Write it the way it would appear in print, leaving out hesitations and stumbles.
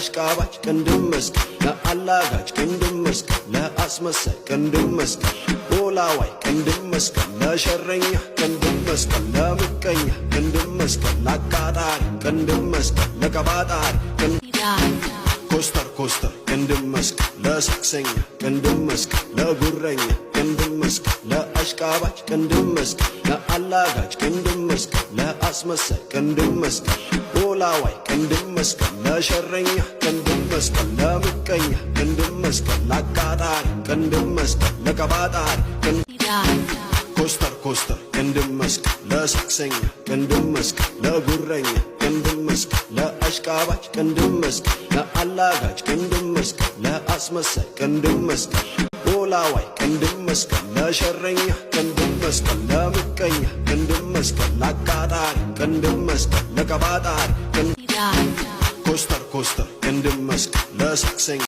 ለአሽቃባጭ ቅንድም መስቀል ለአላጋጭ ቅንድም መስቀል ለአስመሳይ ቅንድም መስቀል ሞላዋይ ቅንድም መስቀል ለሸረኛ ቅንድም መስቀል ለምቀኛ ቅንድም መስቀል ለአቃጣሪ ቅንድም መስቀል ለቀባጣሪ ኮስተር ኮስተር ቅንድም መስቀል ለሰክሰኛ ቅንድም መስቀል ለጉረኛ ቅንድም መስቀል ለአሽቃባጭ ቅንድም መስቀል ለአላጋጭ ቅንድም መስቀል ለአስመሳይ ቅንድም መስቀል ሞላዋይ ቅንድም መስቀል ለሸረኛ ቅንድም መስቀል ለምቀኛ ቅንድም መስቀል ለአቃጣሪ ቅንድም መስቀል ለቀባጣሪ ኮስተር ኮስተር ቅንድም መስቀል ለሰክሰኛ ቅንድም መስቀል ለጉረኛ ቅንድም መስቀል ለአሽቃባጭ ቅንድም መስቀል ለአላጋጭ ቅንድም መስቀል ለአስመሳይ ቅንድም መስቀል ሞላዋይ ቅንድም መስቀል ለሸረኛ ቅንድም መስቀል ለምቀኛ ቅንድም መስቀል ለአቃጣሪ ቅንድም መስቀል ለቀባጣሪ ኮስተር ኮስተር ቅንድም መስቀል ለሰክሰኛ